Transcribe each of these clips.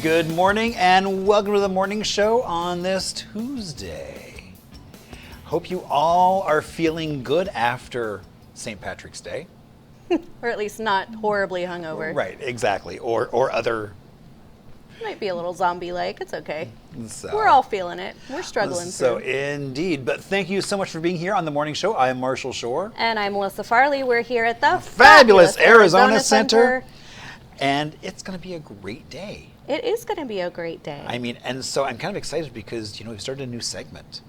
Good morning and welcome to the morning show on this Tuesday. Hope you all are feeling good after St. Patrick's Day. Or at least not horribly hungover. Right, exactly. Or other. Might be a little zombie-like. It's okay. So, we're all feeling it. We're struggling So through. indeed. But thank you so much for being here on the morning show. I am Marshall Shore. And I'm Melissa Farley. We're here at the fabulous Arizona Center. And it's going to be a great day. It is going to be a great day. I mean, and so I'm kind of excited because, we've started a new segment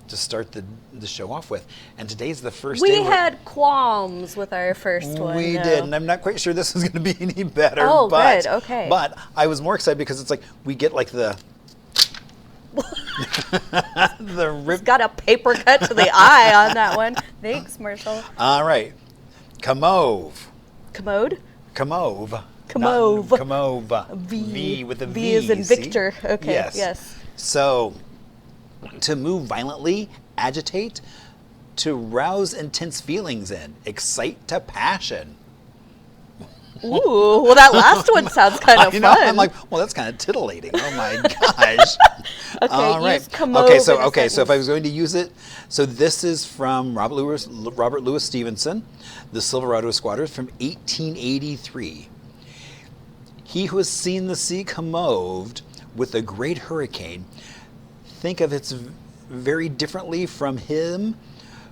to start the show off with. And today's the first day. We had qualms with our first one. We did, and I'm not quite sure this is going to be any better. Oh, but, good, okay. But I was more excited because it's like we get like the It's got a paper cut to the eye on that one. Thanks, Marshall. All right. Commove. Commode? Commove. Commove. Commove. V with a V. V is in see? Victor. Okay, yes. So, to move violently, agitate, to rouse intense feelings in, excite to passion. Ooh, well, that last one sounds kind of fun. I'm like, well, that's kind of titillating. Oh my gosh. Okay, all right. use commode So if I was going to use it, so this is from Robert Louis Stevenson, The Silverado Squatters from 1883. He who has seen the sea commoved with a great hurricane, think of it very differently from him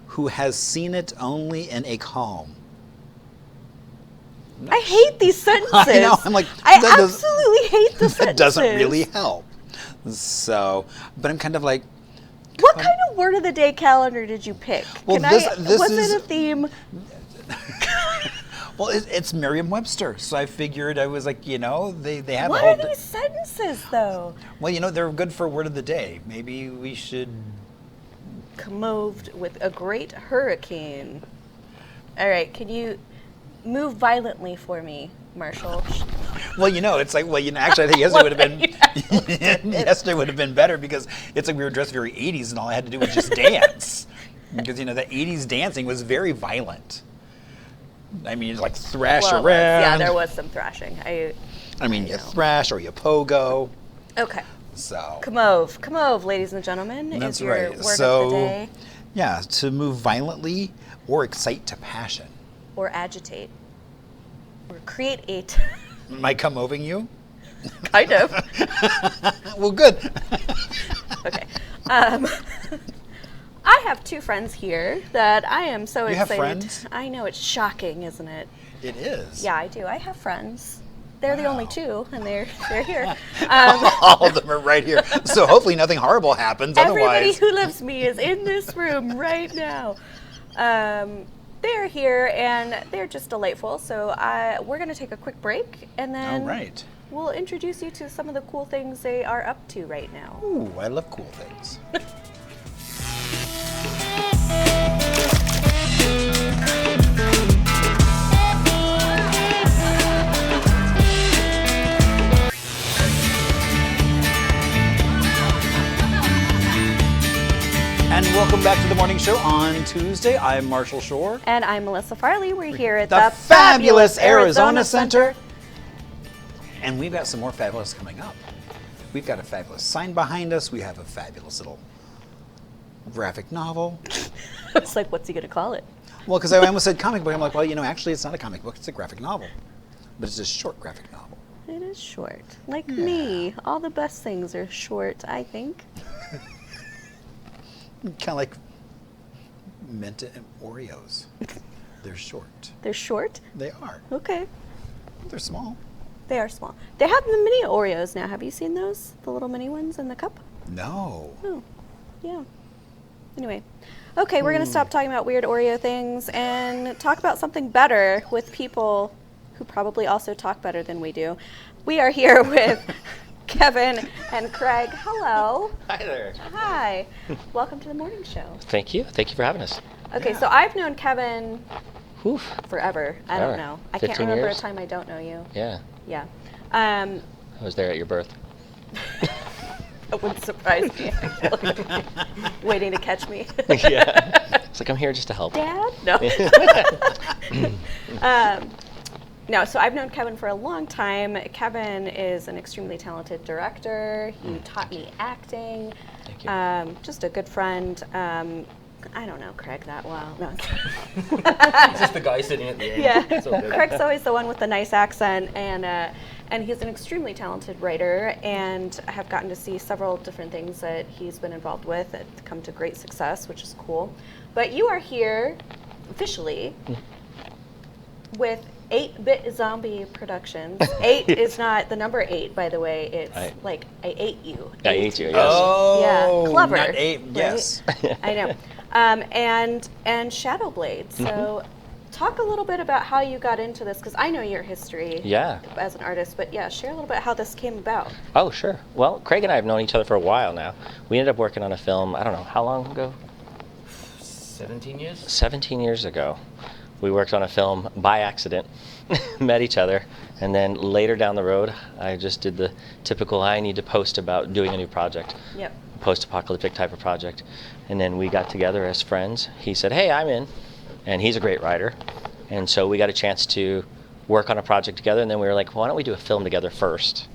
who has seen it only in a calm. I hate these sentences. I know. I'm like, I absolutely hate the sentences. That doesn't really help. So, but I'm kind of like, what kind of word of the day calendar did you pick? Well, was it a theme? Well, it's Merriam-Webster, so I figured I was like, they have. What are these sentences, though? Well, they're good for word of the day. Maybe we should. Commoved with a great hurricane. All right, can you move violently for me, Marshall? Well, it's like, actually, I think yesterday would have been yesterday would have been better because it's like we were dressed very 80s, and all I had to do was just dance because the 80s dancing was very violent. I mean, like thrash around. Yeah, there was some thrashing. You thrash or you pogo. Okay. So. Commove, ladies and gentlemen, that's is your right. word of the day. Yeah, to move violently or excite to passion. Or agitate. Or create. Am I commoving you? Kind of. Well, good. Okay. I have two friends here that I am so excited. You have friends? I know, it's shocking, isn't it? It is. Yeah, I do. I have friends. They're the only two, and they're here. All of them are right here. So hopefully nothing horrible happens. Everybody Otherwise, who loves me is in this room right now. They're here, and they're just delightful. So we're going to take a quick break, and then we'll introduce you to some of the cool things they are up to right now. Ooh, I love cool things. And welcome back to the morning show on Tuesday. I'm Marshall Shore. And I'm Melissa Farley. We're here at the fabulous Arizona Center. And we've got some more fabulous coming up. We've got a fabulous sign behind us. We have a fabulous little graphic novel. It's like, what's he going to call it? Well, because I almost said comic book. I'm like, well, actually, it's not a comic book. It's a graphic novel. But it's a short graphic novel. It is short. Like me. All the best things are short, I think. Kind of like Menta and Oreos. They're short. They're short? They are. Okay. They're small. They are small. They have the mini Oreos now. Have you seen those? The little mini ones in the cup? No. Oh, yeah. Anyway. Okay, we're going to stop talking about weird Oreo things and talk about something better with people who probably also talk better than we do. We are here with Kevin and Craig. Hello. Hi there. Hi. Welcome to the morning show. Thank you. Thank you for having us. Okay, so I've known Kevin Oof. forever. I don't know. I can't 15 remember years? a time I don't know you. Yeah. Yeah. I was there at your birth. That wouldn't surprise me, actually. Waiting to catch me. Yeah. It's like, I'm here just to help. Dad? No. No, so I've known Kevin for a long time. Kevin is an extremely talented director. He taught me acting. Thank you. Just a good friend. I don't know Craig that well. No. He's just the guy sitting at the end. Yeah, It's all good. Craig's always the one with the nice accent, and he's an extremely talented writer, and I have gotten to see several different things that he's been involved with that come to great success, which is cool. But you are here officially with 8-Bit Zombie Productions. 8 is not the number 8, by the way. It's like I ate you. I ate you, yes. Oh, Yeah, clever. Not 8, right? yes. I know. And Shadowblade. So talk a little bit about how you got into this, because I know your history as an artist, but yeah, share a little bit how this came about. Oh, sure. Well, Craig and I have known each other for a while now. We ended up working on a film, I don't know, how long ago? 17 years? 17 years ago. We worked on a film by accident, met each other, and then later down the road, I just did the typical, I need to post about doing a new project. Yep. Post-apocalyptic type of project. And then we got together as friends. He said, hey, I'm in. And he's a great writer. And so we got a chance to work on a project together, and then we were like, why don't we do a film together first?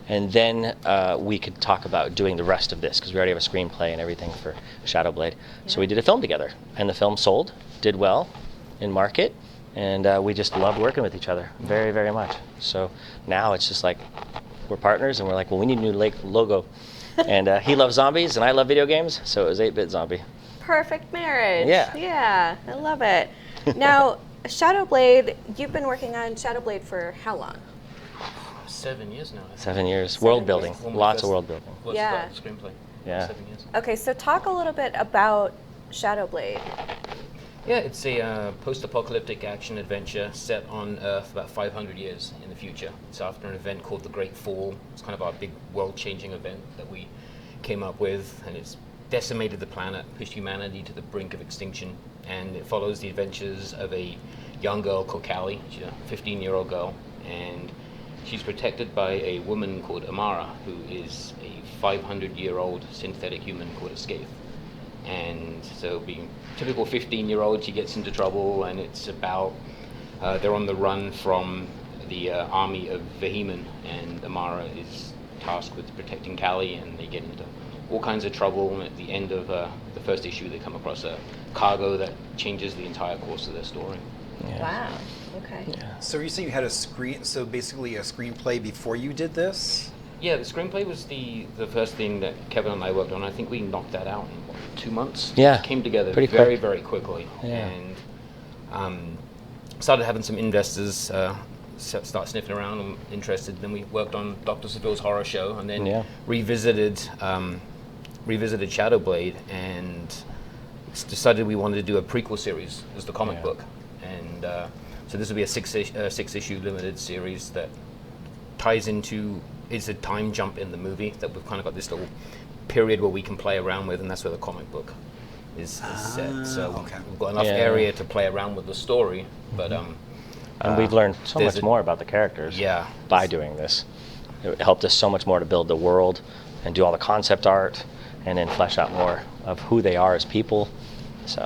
And then we could talk about doing the rest of this, because we already have a screenplay and everything for Shadowblade. Yeah. So we did a film together, and the film sold, did well in market, and we just loved working with each other very, very much. So now it's just like we're partners, and we're like, well, we need a new logo. And he loves zombies, and I love video games, so it was 8-Bit Zombie. Perfect marriage. Yeah. Yeah, I love it. Now, Shadowblade, you've been working on Shadowblade for how long? 7 years now. 7 years. 7 World years. building. Lots of world building. Yeah. Screenplay. Yeah. 7 years. Okay, so talk a little bit about Shadowblade. Yeah, it's a post-apocalyptic action adventure set on Earth about 500 years in the future. It's after an event called the Great Fall. It's kind of our big world-changing event that we came up with, and it's decimated the planet, pushed humanity to the brink of extinction, and it follows the adventures of a young girl called Callie. She's a 15-year-old girl, and she's protected by a woman called Amara, who is a 500-year-old synthetic human called Escape. And so being typical 15-year-old, she gets into trouble, and it's about, they're on the run from the army of Vehemen, and Amara is tasked with protecting Callie, and they get into all kinds of trouble, and at the end of the first issue they come across a cargo that changes the entire course of their story. Yeah. Wow, okay. Yeah. So you say you had basically a screenplay before you did this? Yeah, the screenplay was the first thing that Kevin and I worked on. I think we knocked that out in 2 months. Yeah, It came together pretty very, quick. very quickly. Yeah. And started having some investors start sniffing around and interested. Then we worked on Dr. Seville's horror show, and then revisited Shadowblade, and decided we wanted to do a prequel series as the comic book. And so this will be a six-issue limited series that ties into, it's a time jump in the movie that we've kind of got this little period where we can play around with, and that's where the comic book is set. So we've got enough area to play around with the story, but and we've learned so much more about the characters by doing this. It helped us so much more to build the world and do all the concept art, and then flesh out more of who they are as people. So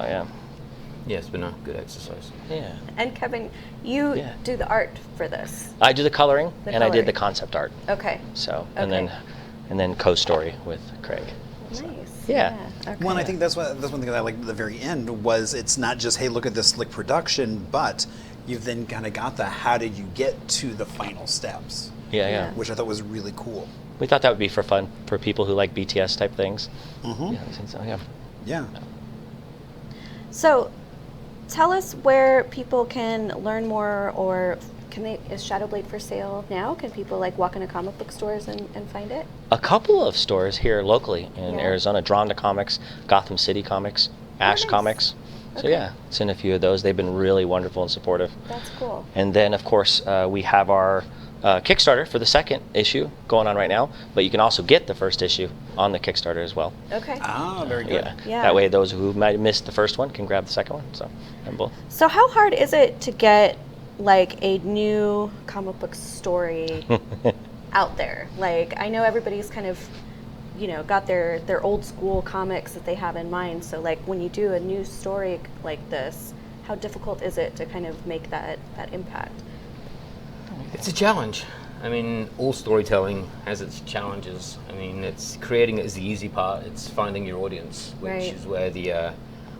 yeah, it's been a good exercise. Yeah. And Kevin, you do the art for this. I do the coloring, I did the concept art. Okay. So and then co-story with Craig. Nice. Yeah. Okay. Well, and I think that's one thing that I liked at the very end was it's not just, hey, look at this slick production, but you've then kind of got the how did you get to the final steps. Yeah. Which I thought was really cool. We thought that would be for fun for people who like BTS type things. Mm-hmm. Yeah. So, tell us where people can learn more, or is Shadowblade for sale now? Can people walk into comic book stores and find it? A couple of stores here locally in Arizona, Drawn to Comics, Gotham City Comics, Ash nice. Comics. So it's in a few of those. They've been really wonderful and supportive. That's cool. And then, of course, we have our Kickstarter for the second issue going on right now, but you can also get the first issue on the Kickstarter as well. Okay. Ah, very good. Yeah. That way those who might have missed the first one can grab the second one. So how hard is it to get a new comic book story out there? I know everybody's kind of got their old school comics that they have in mind, so when you do a new story like this, how difficult is it to kind of make that impact? It's a challenge. I mean, all storytelling has its challenges. I mean, it's creating it is the easy part. It's finding your audience, which Right. is where the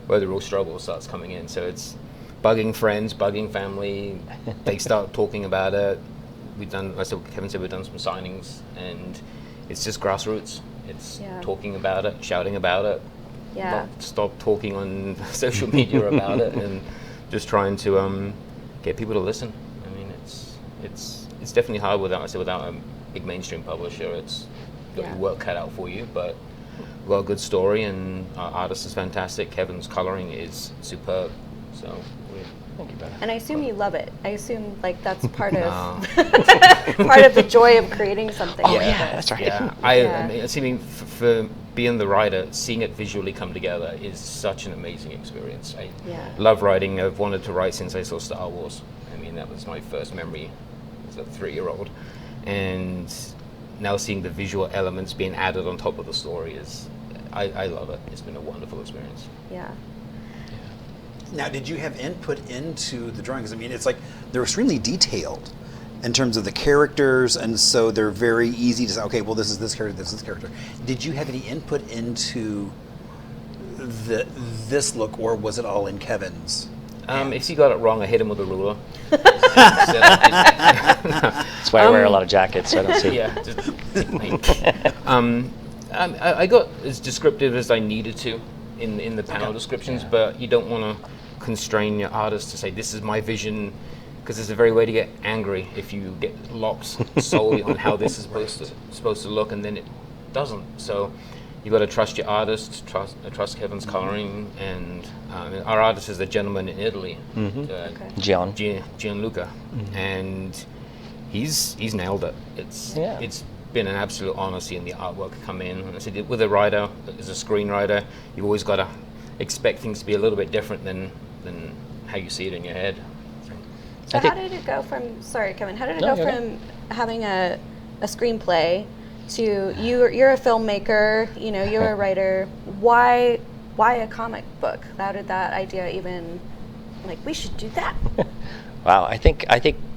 real struggle starts coming in. So it's bugging friends, bugging family. They start talking about it. Kevin said we've done some signings, and it's just grassroots. It's Yeah. talking about it, shouting about it. Yeah. Not stop talking on social media about it, and just trying to get people to listen. I mean, it's definitely hard without a big mainstream publisher. It's got Yeah. your work cut out for you, but we've got a good story, and our artist is fantastic. Kevin's coloring is superb. So Thank you, Ben. And I assume you love it. I assume like that's part of No. part of the joy of creating something. Oh, like yeah, this. that's right. Yeah, Yeah. I mean, assuming for being the writer, seeing it visually come together is such an amazing experience. I Yeah. love writing. I've wanted to write since I saw Star Wars. I mean, that was my first memory as a 3-year-old. And now seeing the visual elements being added on top of the story I love it. It's been a wonderful experience. Yeah. Now, did you have input into the drawings? I mean, it's like they're extremely detailed in terms of the characters, and so they're very easy to say, okay, well, this is this character, this is this character. Did you have any input into this look, or was it all in Kevin's? If he got it wrong, I hit him with a ruler. That's why I wear a lot of jackets, so I don't see. Yeah, just I got as descriptive as I needed to in the panel descriptions, but you don't want to constrain your artist to say this is my vision, because there's a very way to get angry if you get locked solely on how this is supposed to look, and then it doesn't. So you got to trust your artist, trust Kevin's coloring, and our artist is a gentleman in Italy, Gianluca, and he's nailed it. It's been an absolute honor seeing the artwork come in. And I said, with a writer, as a screenwriter, you've always got to expect things to be a little bit different than how you see it in your head. So how did it go from? Sorry, Kevin. How did it go from having a screenplay to you're a filmmaker? You know, you're a writer. Why a comic book? How did that idea even? Like, we should do that. Wow, I think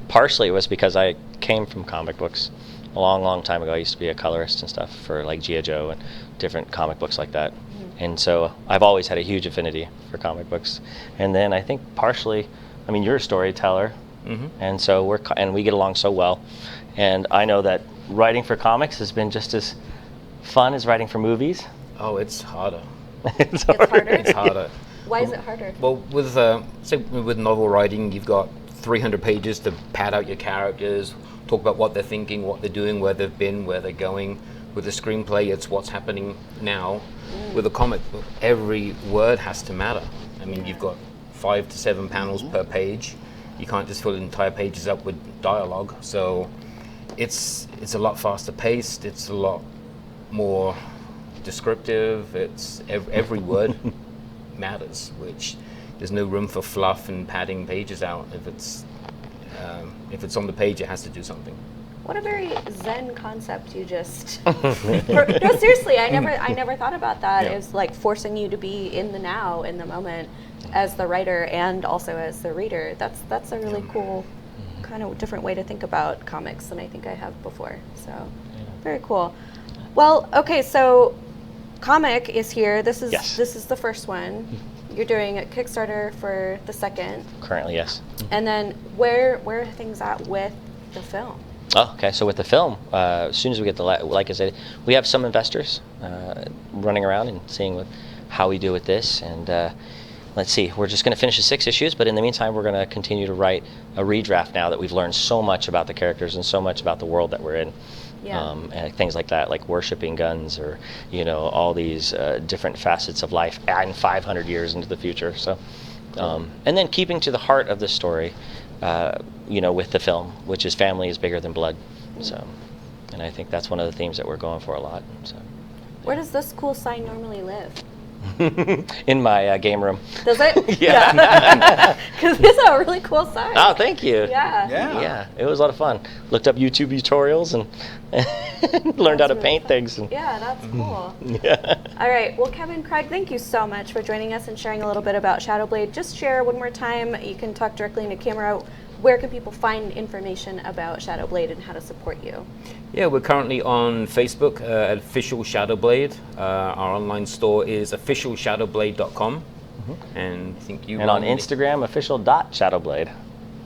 partially it was because I came from comic books a long time ago. I used to be a colorist and stuff for like G.I. Joe and different comic books like that. And so I've always had a huge affinity for comic books. And then I think partially, I mean, you're a storyteller, and so we get along so well. And I know that writing for comics has been just as fun as writing for movies. Oh, it's harder. It's harder? It's harder. Why is it harder? Well, with novel writing, you've got 300 pages to pad out your characters, talk about what they're thinking, what they're doing, where they've been, where they're going. With a screenplay, it's what's happening now. With a comic book, every word has to matter. I mean, you've got 5 to 7 panels per page. You can't just fill entire pages up with dialogue. So it's a lot faster paced. It's a lot more descriptive. It's every word matters, which there's no room for fluff and padding pages out. If it's on the page, it has to do something. What a very Zen concept you just. No, seriously, I never thought about that. It's like forcing you to be in the now, in the moment, as the writer and also as the reader. That's a really cool, kind of different way to think about comics than I think I have before. So, very cool. Well, okay, so comic is here. This is the first one. You're doing a Kickstarter for the second. Currently, yes. And then where are things at with the film? Oh, okay. So with the film, as soon as we get like I said, we have some investors running around and seeing how we do with this. And let's see, we're just going to finish the 6 issues, but in the meantime, we're going to continue to write a redraft now that we've learned so much about the characters and so much about the world that we're in. And things like that, like worshipping guns, or all these different facets of life and 500 years into the future. So, and then keeping to the heart of the story. With the film, which is family is bigger than blood. So, and I think that's one of the themes that we're going for a lot. So, where does this cool sign normally live? In my game room. Does it? Yeah. Because it's a really cool sign. Oh, thank you. Yeah. It was a lot of fun. Looked up YouTube tutorials and learned how to paint things. Yeah, that's cool. Yeah. All right. Well, Kevin, Craig, thank you so much for joining us and sharing a little bit about Shadowblade. Just share one more time. You can talk directly into camera. where can people find information about Shadowblade and how to support you? Yeah, we're currently on Facebook at Official Shadowblade. Our online store is officialshadowblade.com. And I think you And on Instagram, official.shadowblade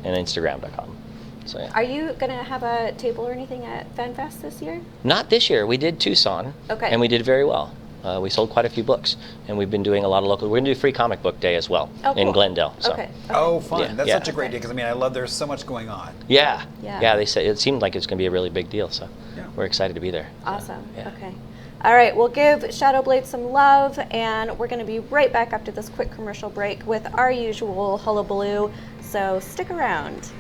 and Instagram.com. So yeah. Are you going to have a table or anything at FanFest this year? Not this year. We did Tucson. Okay. And we did very well. We sold quite a few books, and we've been doing a lot of local. We're going to do Free Comic Book Day as well in Glendale. So. Okay. Oh, fun. Yeah. That's Yeah. such a great day because, I mean, I love there's so much going on. Yeah. Yeah. They said it seemed like it's going to be a really big deal, so Yeah. we're excited to be there. Awesome. Yeah. Okay. All right, we'll give Shadowblade some love, and we're going to be right back after this quick commercial break with our usual hullabaloo, so stick around.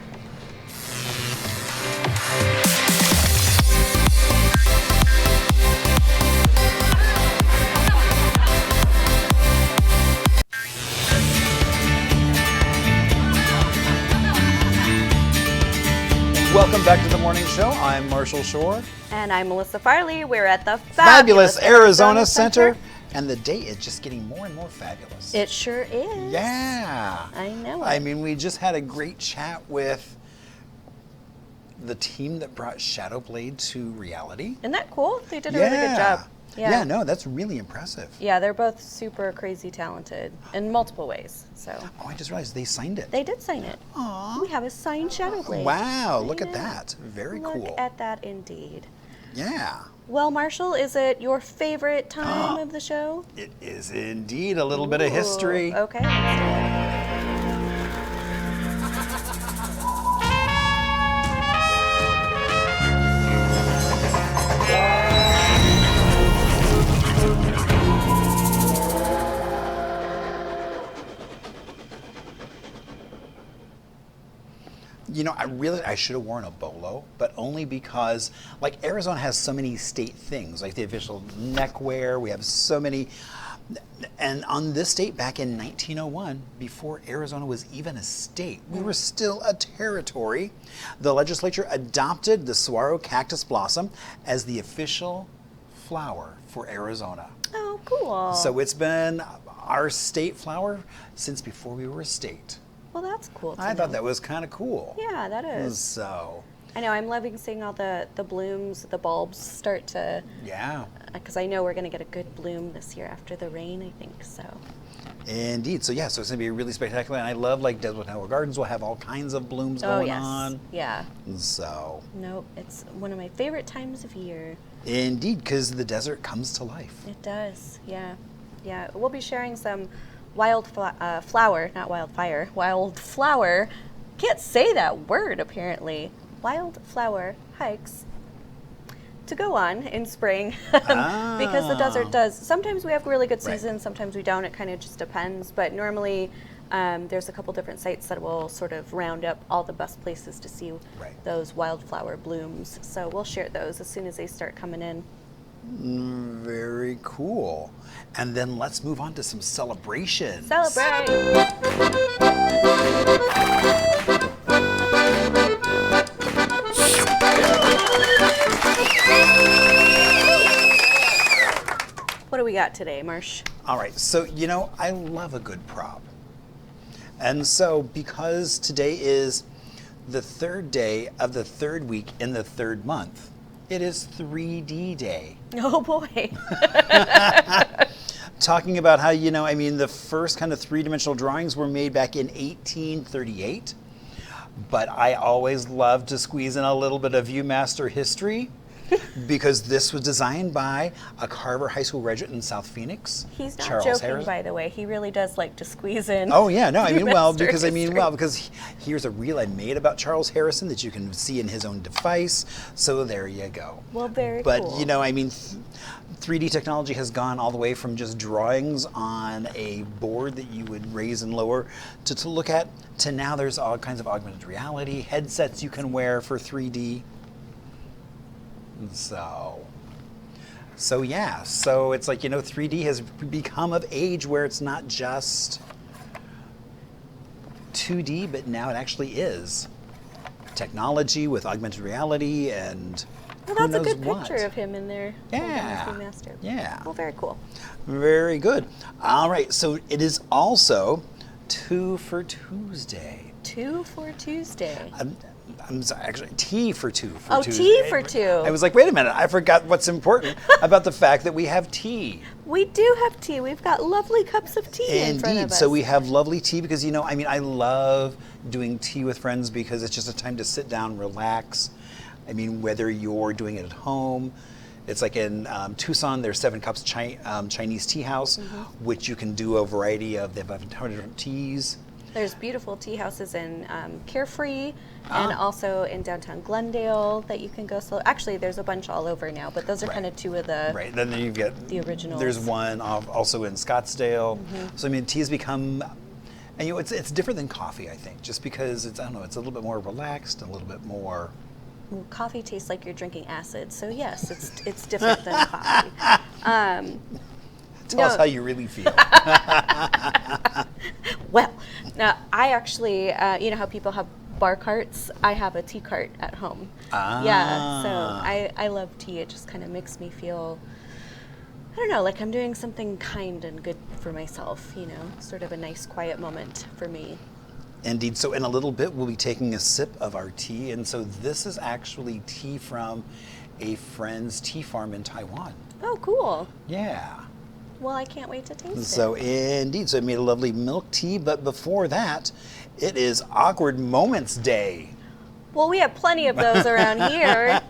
Welcome back to the morning show. I'm Marshall Shore. And I'm Melissa Farley. We're at the Fabulous Arizona Center. And the day is just getting more and more fabulous. It sure is. Yeah. I know it. I mean, we just had a great chat with the team that brought Shadowblade to reality. Isn't that cool? They did a really good job. Yeah, no, that's really impressive. Yeah, they're both super crazy talented in multiple ways. So Oh, I just realized they signed it. they did sign it. Aw. We have a signed Shadowblade. Wow, look I at know. that. Very cool. Look at that indeed. Yeah. Well, Marshall, is it your favorite time of the show? It is indeed a little bit of history. Ooh, okay. Let's do it. You know, I should have worn a bolo, but only because, like, Arizona has so many state things, like the official neckwear. We have so many. And on this date, back in 1901, before Arizona was even a state, we were still a territory. The legislature adopted the saguaro cactus blossom as the official flower for Arizona. Oh, cool. So it's been our state flower since before we were a state. Well, that's cool. I thought that was kind of cool. Yeah, that is. So, I know. I'm loving seeing all the blooms, the bulbs start to. yeah. Because I know we're going to get a good bloom this year after the rain, I think so. Indeed. So, yeah, so it's going to be really spectacular. And I love, like, Desert Tower Gardens will have all kinds of blooms going on. Yeah. So, Nope. It's one of my favorite times of year. indeed, because the desert comes to life. It does. Yeah. Yeah. We'll be sharing some wildflower, not wildfire, wildflower. Can't say that word apparently. Wildflower hikes to go on in spring because the desert does. Sometimes we have really good Right. seasons, sometimes we don't. It kind of just depends. But normally there's a couple different sites that will sort of round up all the best places to see Right. those wildflower blooms. So we'll share those as soon as they start coming in. Very cool. And then let's move on to some celebrations. Celebrate! What do we got today, Marsh? All right, so you know, I love a good prop. And so because today is the third day of the third week in the third month, it is 3D Day. Oh boy. Talking about how, you know, I mean, the first kind of three-dimensional drawings were made back in 1838. But I always love to squeeze in a little bit of Viewmaster history because this was designed by a Carver High School graduate in South Phoenix. He's not Charles joking, Harris. by the way. He really does like to squeeze in. Oh yeah, no, I mean, well, Viewmaster because history. here's a reel I made about Charles Harrison that you can see in his own device. So there you go. Well, very But cool. you know, I mean, 3D technology has gone all the way from just drawings on a board that you would raise and lower to look at to now there's all kinds of augmented reality headsets you can wear for 3D. So yeah, so it's like, you know, 3D has become of age where it's not just 2D, but now it actually is technology with augmented reality and Well, who that's a knows good what. picture of him in there. Yeah. holding his Viewmaster. Yeah. Well, very cool. Very good. All right, so it is also 2 for Tuesday. 2 for Tuesday. I'm sorry, actually, tea for 2 for Oh, Tuesday. tea for 2. I was like, wait a minute, I forgot what's important about the fact that we have tea. We do have tea. We've got lovely cups of tea in front of Indeed. us. So we have lovely tea because, I love doing tea with friends because it's just a time to sit down, relax. I mean, whether you're doing it at home, it's like in Tucson, there's 7 Cups Chinese Tea House, which you can do a variety of. They have 100 different teas. There's beautiful tea houses in Carefree and also in downtown Glendale that you can go. So actually, there's a bunch all over now, but those are kind of 2 of the Right. Then you get the originals. There's one also in Scottsdale. So I mean, tea has become, and it's different than coffee. I think just because it's a little bit more relaxed, a little bit more. Well, coffee tastes like you're drinking acid, so yes, it's different than coffee. Tell us how you really feel. Well, now I actually, you know how people have bar carts? I have a tea cart at home. Yeah, so I love tea. It just kind of makes me feel, I don't know, like I'm doing something kind and good for myself, sort of a nice quiet moment for me. Indeed. So in a little bit, we'll be taking a sip of our tea. And so this is actually tea from a friend's tea farm in Taiwan. Oh, cool. Yeah. Well, I can't wait to taste it. So indeed. So it made a lovely milk tea. But before that, it is Awkward Moments Day. Well, we have plenty of those around here.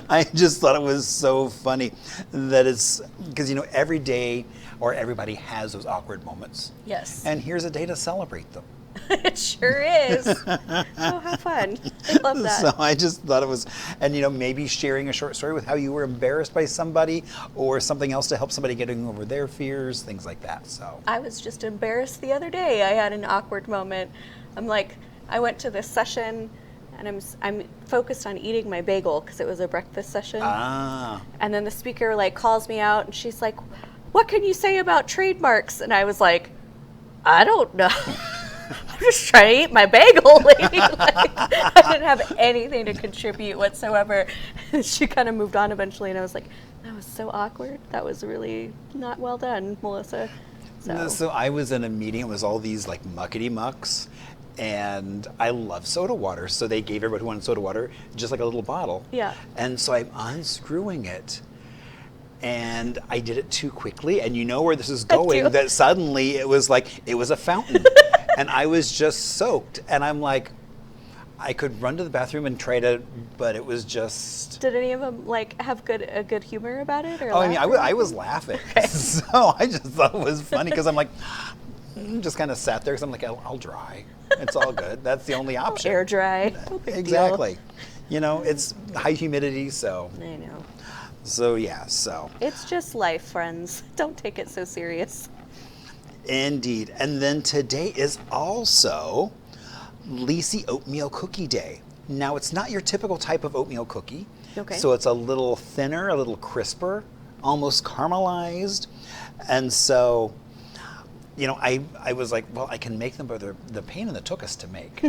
I just thought it was so funny that it's, because, every day or everybody has those awkward moments. Yes. And here's a day to celebrate them. It sure is. Oh, how fun. I love that. So I just thought it was, and maybe sharing a short story with how you were embarrassed by somebody or something else to help somebody getting over their fears, things like that. So I was just embarrassed the other day. I had an awkward moment. I went to this session and I'm focused on eating my bagel because it was a breakfast session. And then the speaker calls me out and she's like, "What can you say about trademarks?" And I was like, "I don't know." I'm just trying to eat my bagel, lady. I didn't have anything to contribute whatsoever. And she kind of moved on eventually, and I was like, that was so awkward. That was really not well done, Melissa. So I was in a meeting. It was all these muckety mucks, and I love soda water. So they gave everybody who wanted soda water just like a little bottle. Yeah. And so I'm unscrewing it. And I did it too quickly, and you know where this is going, that suddenly it was a fountain. And I was just soaked, and I'm like, I could run to the bathroom and try to, but it was just. Did any of them have a good humor about it? Or I was laughing. Okay. So I just thought it was funny because I'm like, just kind of sat there because I'm like, I'll dry. It's all good. That's the only option. Air dry. No big exactly. Deal. It's high humidity, so. I know. So yeah, so. It's just life, friends. Don't take it so serious. Indeed. And then today is also Lacey Oatmeal Cookie Day. Now, it's not your typical type of oatmeal cookie. Okay. So it's a little thinner, a little crisper, almost caramelized. And so, I was like, well, I can make them, but they're the pain in the tuchus to make.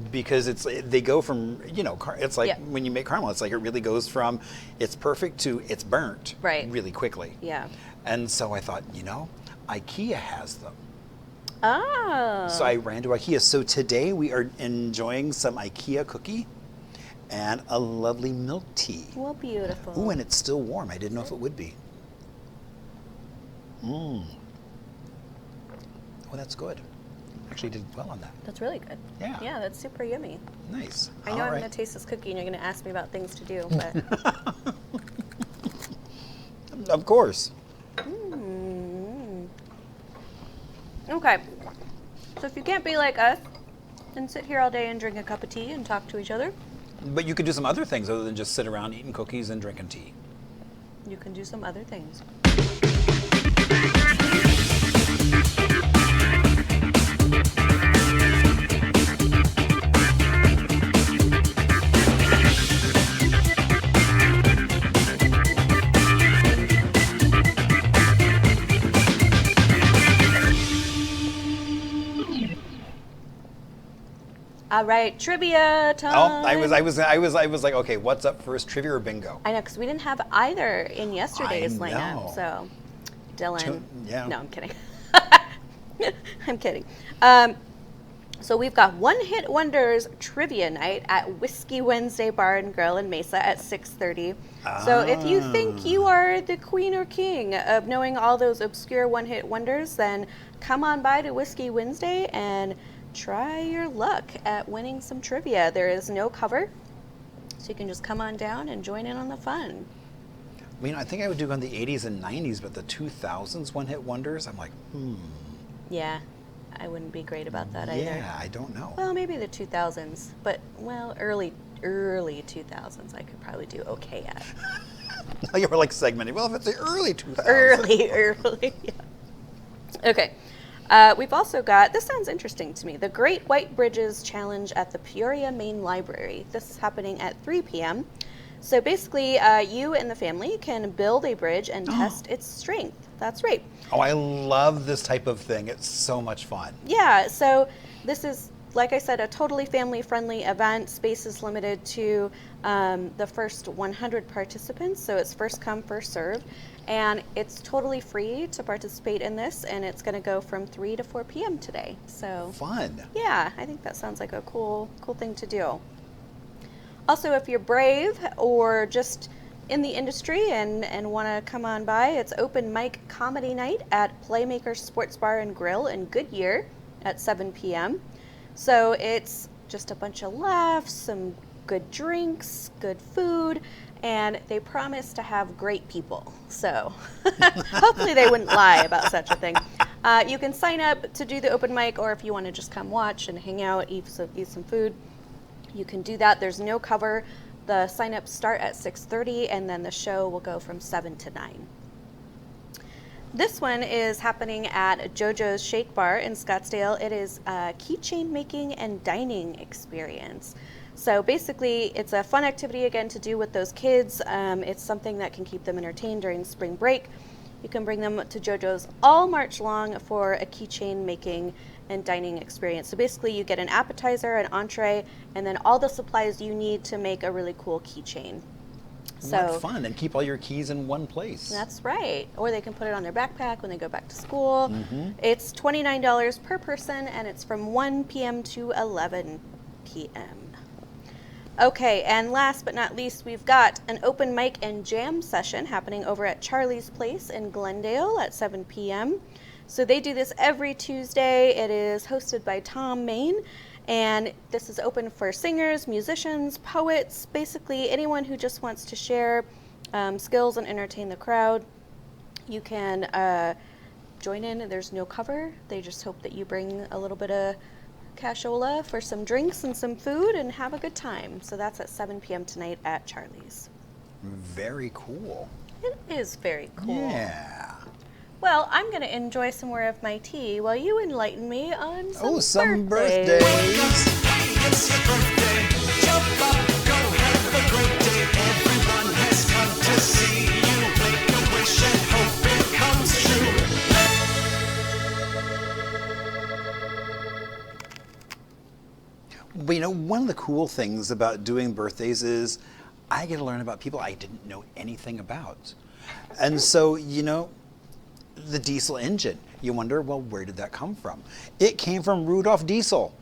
Because they go from, it's like when you make caramel, it's like it really goes from it's perfect to it's burnt really quickly. Yeah. And so I thought, IKEA has them. Oh. So I ran to IKEA. So today we are enjoying some IKEA cookie and a lovely milk tea. Well, beautiful. Ooh, and it's still warm. I didn't know if it would be. Oh, that's good. Actually did well on that. That's really good. Yeah. Yeah, that's super yummy. Nice. I know I'm going to taste this cookie and you're going to ask me about things to do, but. Of course. Okay, so if you can't be like us and sit here all day and drink a cup of tea and talk to each other. But you could do some other things other than just sit around eating cookies and drinking tea. You can do some other things. All right, trivia time. Oh, I was like, okay, what's up first, trivia or bingo? I know, because we didn't have either in yesterday's I know. lineup. So, Dylan. Yeah. No, I'm kidding. I'm kidding. So we've got One Hit Wonders Trivia Night at Whiskey Wednesday Bar and Grill in Mesa at 6:30. So if you think you are the queen or king of knowing all those obscure one-hit wonders, then come on by to Whiskey Wednesday and try your luck at winning some trivia. There is no cover, so you can just come on down and join in on the fun. I mean, I think I would do on the 80s and 90s, but the 2000s one-hit wonders, I'm like, Yeah, I wouldn't be great about that either. Yeah, I don't know. Well, maybe the 2000s, but, well, early 2000s I could probably do okay at. You were like segmenting. Well, if it's the early 2000s. Early, yeah. Okay. We've also got, this sounds interesting to me, the Great White Bridges Challenge at the Peoria Main Library. This is happening at 3 p.m. So basically, you and the family can build a bridge and test its strength. That's right. Oh, I love this type of thing. It's so much fun. Yeah, so this is, like I said, a totally family-friendly event. Space is limited to the first 100 participants, so it's first come, first serve. And it's totally free to participate in this, and it's going to go from 3 to 4 p.m. today. So Fun. yeah, I think that sounds like a cool thing to do. Also, if you're brave or just in the industry and want to come on by, it's open mic comedy night at Playmaker Sports Bar and Grill in Goodyear at 7 p.m. So it's just a bunch of laughs, some good drinks, good food, and they promise to have great people. So hopefully they wouldn't lie about such a thing. You can sign up to do the open mic, or if you want to just come watch and hang out, eat some food, you can do that. There's no cover. The sign-ups start at 6:30, and then the show will go from 7 to 9. This one is happening at JoJo's Shake Bar in Scottsdale. It is a keychain making and dining experience. So basically, it's a fun activity, again, to do with those kids. It's something that can keep them entertained during spring break. You can bring them to JoJo's all March long for a keychain making and dining experience. So basically, you get an appetizer, an entree, and then all the supplies you need to make a really cool keychain. So What fun, and keep all your keys in one place. that's right. Or they can put it on their backpack when they go back to school. It's $29 per person, and it's from 1 p.m. to 11 p.m. Okay, and last but not least, we've got an open mic and jam session happening over at Charlie's Place in Glendale at 7 p.m. So they do this every Tuesday. It is hosted by Tom Main, and this is open for singers, musicians, poets, basically anyone who just wants to share skills and entertain the crowd. You can join in. There's no cover. They just hope that you bring a little bit of cashola for some drinks and some food and have a good time. So that's at 7 p.m. tonight at Charlie's. Very cool. It is very cool. Yeah. Well, I'm going to enjoy some more of my tea while you enlighten me on some some birthdays. birthdays. It's your birthday. Jump up, go have a great day. Everyone has come to see you. Make a wish and hope it comes true. But you know, one of the cool things about doing birthdays is I get to learn about people I didn't know anything about. And so, you know, the diesel engine, you wonder, well, where did that come from? It came from Rudolf Diesel.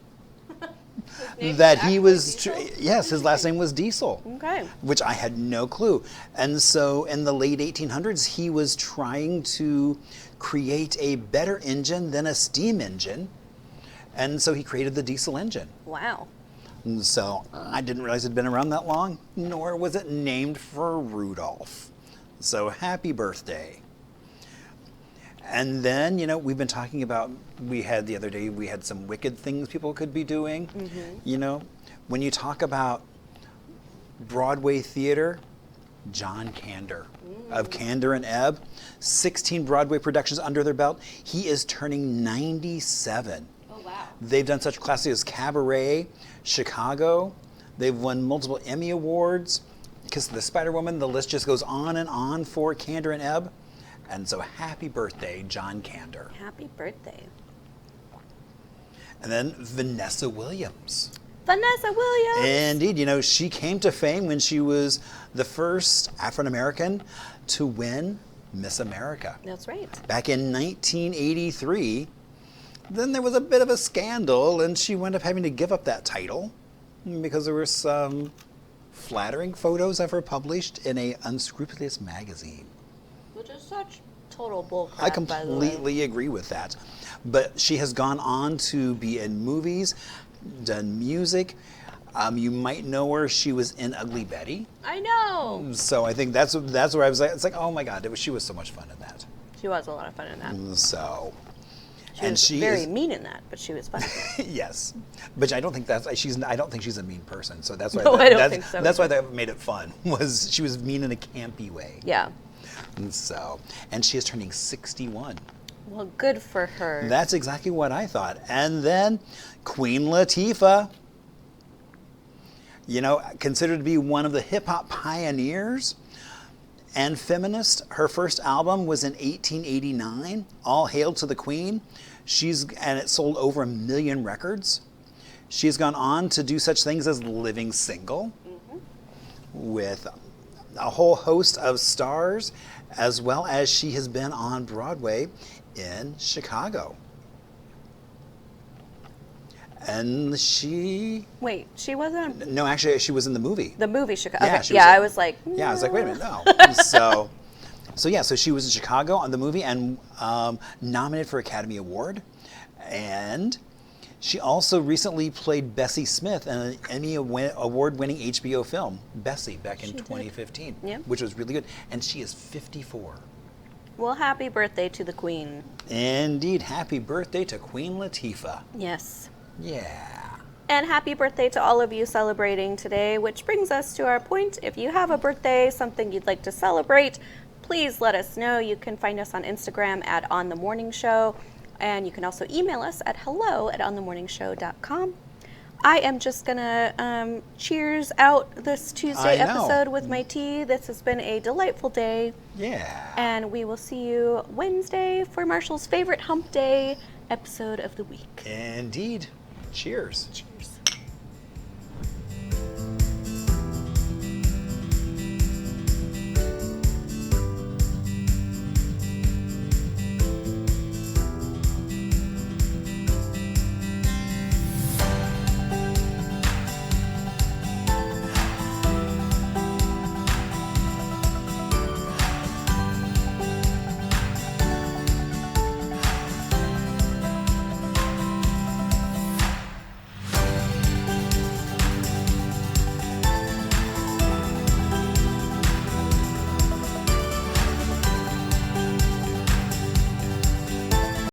That he was, yes, his last name was Diesel. Okay. Which I had no clue. And so in the late 1800s, he was trying to create a better engine than a steam engine. And so he created the diesel engine. Wow. And so I didn't realize it had been around that long, nor was it named for Rudolph. So happy birthday. And then, you know, we've been talking about, we had the other day, we had some wicked things people could be doing. You know, when you talk about Broadway theater, John Kander of Kander and Ebb, 16 Broadway productions under their belt. He is turning 97. Oh, wow. They've done such classics as Cabaret, Chicago. They've won multiple Emmy Awards. Kiss of the Spider-Woman, the list just goes on and on for Kander and Ebb. And so happy birthday, John Kander. Happy birthday. And then Vanessa Williams. Vanessa Williams. Indeed, you know, she came to fame when she was the first African-American to win Miss America. That's right. Back in 1983, then there was a bit of a scandal, and she wound up having to give up that title because there were some flattering photos of her published in a unscrupulous magazine. Which is such total bullcrap, I by the way. completely agree with that. But she has gone on to be in movies, done music. You might know her. She was in Ugly Betty. I know. So I think that's where I was like, it's like, oh my God, she was so much fun in that. She was a lot of fun in that. So, She was very mean in that, but she was fun. yes, but I don't think I don't think she's a mean person. So that's why. No, I don't think so That's why either. that made it fun. Was she was mean in a campy way. Yeah. And she is turning 61. Well, good for her. That's exactly what I thought. And then Queen Latifah, considered to be one of the hip hop pioneers and feminist. Her first album was in 1889, All Hail to the Queen. And it sold over 1 million records. She's gone on to do such things as Living Single with a whole host of stars, as well as she has been on Broadway in Chicago. And Wait, she wasn't. No, actually, she was in the movie. The movie Chicago. Yeah, Okay. she was Yeah, in- I was like. Yeah, I was like, wait a minute, no. So she was in Chicago on the movie and nominated for Academy Award. And she also recently played Bessie Smith in an Emmy Award-winning HBO film, Bessie, back in 2015, which was really good. And she is 54. Well, happy birthday to the Queen. Indeed, happy birthday to Queen Latifah. Yes. Yeah. And happy birthday to all of you celebrating today, which brings us to our point. If you have a birthday, something you'd like to celebrate, please let us know. You can find us on Instagram at On The Morning Show, and you can also email us at hello@onthemorningshow.com. I am just gonna cheers out this Tuesday I know. episode with my tea. This has been a delightful day, Yeah. and we will see you Wednesday for Marshall's favorite hump day episode of the week. Indeed. Cheers. Cheers.